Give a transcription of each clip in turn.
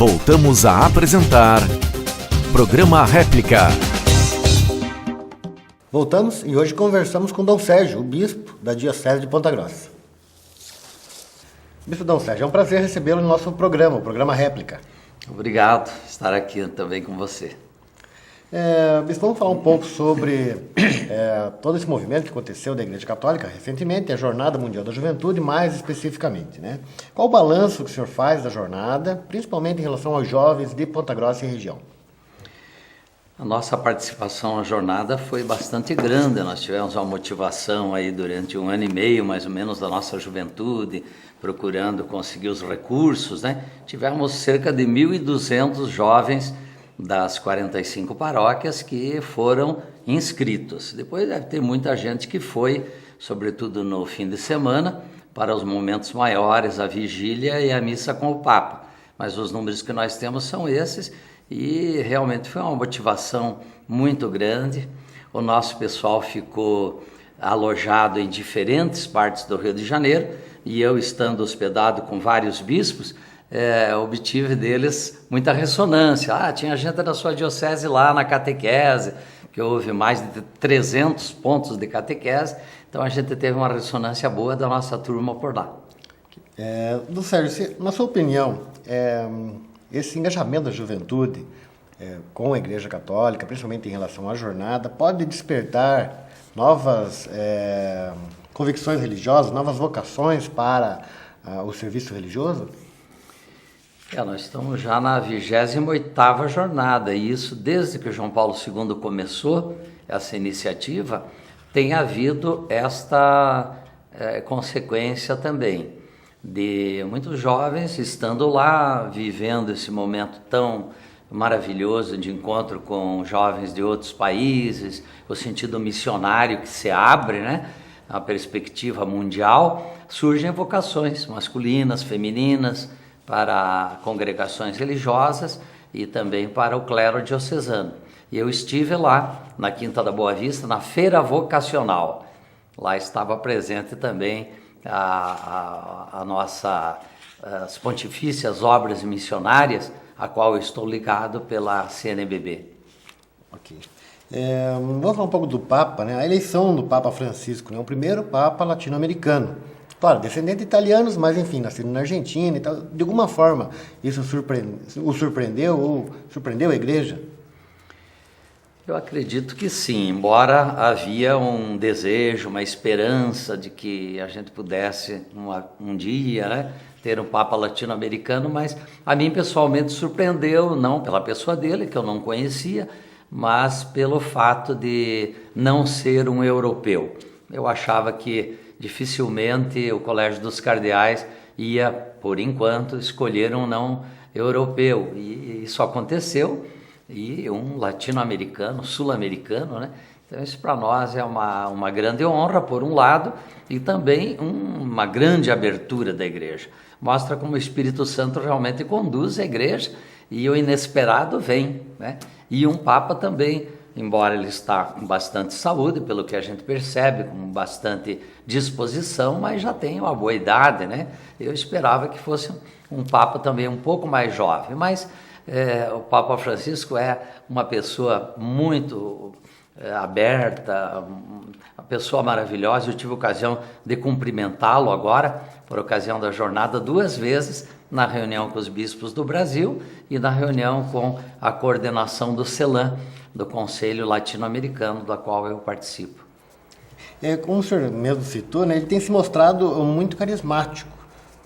Voltamos a apresentar Programa Réplica. Voltamos e hoje conversamos com Dom Sérgio, o bispo da Diocese de Ponta Grossa. Bispo Dom Sérgio, é um prazer recebê-lo no nosso programa, o Programa Réplica. Obrigado por estar aqui também com você. Bispo, vamos falar um pouco sobre todo esse movimento que aconteceu da Igreja Católica recentemente, a Jornada Mundial da Juventude, mais especificamente, né? Qual o balanço que o senhor faz da jornada, principalmente em relação aos jovens de Ponta Grossa e região? A nossa participação na jornada foi bastante grande. Nós tivemos uma motivação aí durante 1 ano e meio, mais ou menos, da nossa juventude, procurando conseguir os recursos, né? Tivemos cerca de 1.200 jovens das 45 paróquias que foram inscritos. Depois deve ter muita gente que foi, sobretudo no fim de semana, para os momentos maiores, a vigília e a missa com o Papa. Mas os números que nós temos são esses e realmente foi uma motivação muito grande. O nosso pessoal ficou alojado em diferentes partes do Rio de Janeiro e eu, estando hospedado com vários bispos, obtive deles muita ressonância. Tinha gente da sua diocese lá na catequese, que houve mais de 300 pontos de catequese, então a gente teve uma ressonância boa da nossa turma por lá. Dom Sérgio, na sua opinião, esse engajamento da juventude com a Igreja Católica, principalmente em relação à jornada, pode despertar novas convicções religiosas, novas vocações para o serviço religioso? Nós estamos já na 28ª jornada, e isso desde que João Paulo II começou essa iniciativa, tem havido esta consequência também, de muitos jovens estando lá, vivendo esse momento tão maravilhoso de encontro com jovens de outros países, o sentido missionário que se abre, né? A perspectiva mundial, surgem vocações masculinas, femininas, para congregações religiosas e também para o clero diocesano. E eu estive lá, na Quinta da Boa Vista, na Feira Vocacional. Lá estava presente também as pontifícias obras missionárias, a qual eu estou ligado pela CNBB. Ok. Vamos falar um pouco do Papa, né? A eleição do Papa Francisco, né? O primeiro Papa latino-americano. Claro, descendente de italianos, mas enfim, nascido na Argentina e tal. De alguma forma, isso o surpreendeu ou surpreendeu a Igreja? Eu acredito que sim, embora havia um desejo, uma esperança de que a gente pudesse um dia, né, ter um Papa latino-americano, mas a mim pessoalmente surpreendeu, não pela pessoa dele, que eu não conhecia, mas pelo fato de não ser um europeu. Eu achava que dificilmente o Colégio dos Cardeais ia, por enquanto, escolher um não europeu. E isso aconteceu, e um latino-americano, sul-americano, né? Então isso para nós é uma grande honra, por um lado, e também uma grande abertura da Igreja. Mostra como o Espírito Santo realmente conduz a Igreja, e o inesperado vem, né? E um Papa também, embora ele está com bastante saúde, pelo que a gente percebe, com bastante disposição, mas já tem uma boa idade, né? Eu esperava que fosse um Papa também um pouco mais jovem, mas o Papa Francisco é uma pessoa muito aberta, uma pessoa maravilhosa. Eu tive a ocasião de cumprimentá-lo agora, por ocasião da jornada, 2 vezes, na reunião com os bispos do Brasil e na reunião com a coordenação do CELAM, do Conselho Latino-Americano, da qual eu participo. Como o senhor mesmo citou, né, ele tem se mostrado muito carismático,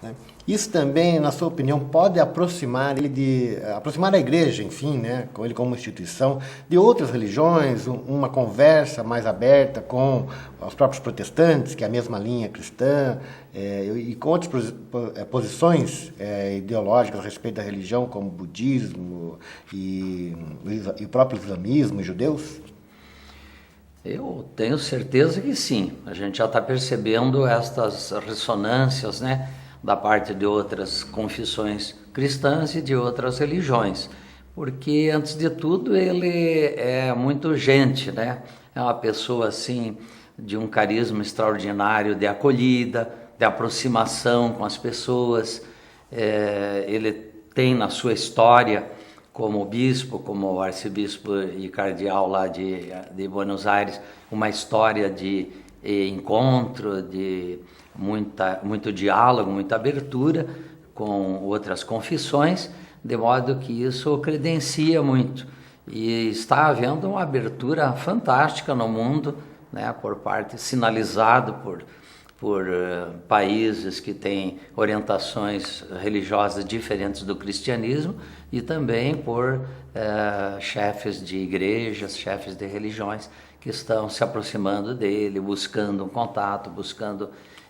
né? Isso também, na sua opinião, pode aproximar a Igreja, enfim, né, com ele como instituição, de outras religiões, uma conversa mais aberta com os próprios protestantes, que é a mesma linha cristã, e com outras posições ideológicas a respeito da religião, como o budismo e o próprio islamismo e judeus? Eu tenho certeza que sim. A gente já está percebendo estas ressonâncias, né, da parte de outras confissões cristãs e de outras religiões, porque antes de tudo ele é muito gente, né? É uma pessoa assim de um carisma extraordinário de acolhida, de aproximação com as pessoas. Ele tem na sua história como bispo, como arcebispo e cardeal lá de Buenos Aires, uma história de encontro, de muito diálogo, muita abertura com outras confissões, de modo que isso credencia muito. E está havendo uma abertura fantástica no mundo, né, por parte, sinalizado por países que têm orientações religiosas diferentes do cristianismo e também por chefes de igrejas, chefes de religiões que estão se aproximando dele, buscando um contato,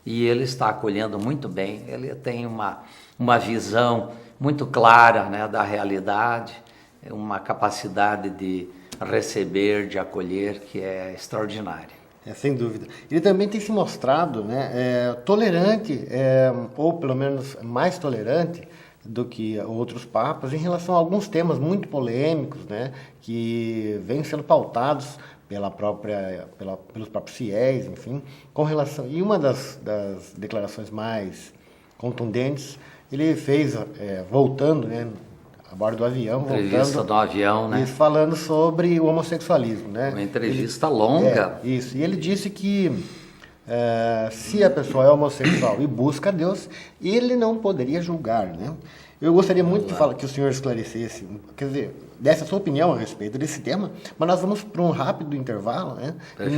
e ele está acolhendo muito bem. Ele tem uma visão muito clara, né, da realidade, uma capacidade de receber, de acolher, que é extraordinária. Sem dúvida. Ele também tem se mostrado, né, tolerante, ou pelo menos mais tolerante do que outros papas em relação a alguns temas muito polêmicos, né, que vêm sendo pautados pelos próprios fiéis, enfim, com relação. E uma das declarações mais contundentes ele fez voltando, né, a bordo do avião, entrevista do avião, né? Falando sobre o homossexualismo, né? Uma entrevista longa. Isso. E ele disse que se a pessoa é homossexual e busca Deus, ele não poderia julgar, né? Eu gostaria muito que o senhor esclarecesse, quer dizer, desse a sua opinião a respeito desse tema, mas nós vamos para um rápido intervalo, né? E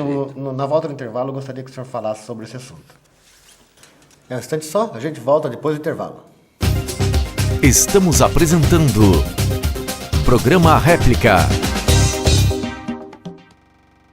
na volta do intervalo eu gostaria que o senhor falasse sobre esse assunto. Um instante só, a gente volta depois do intervalo. Estamos apresentando Programa Réplica.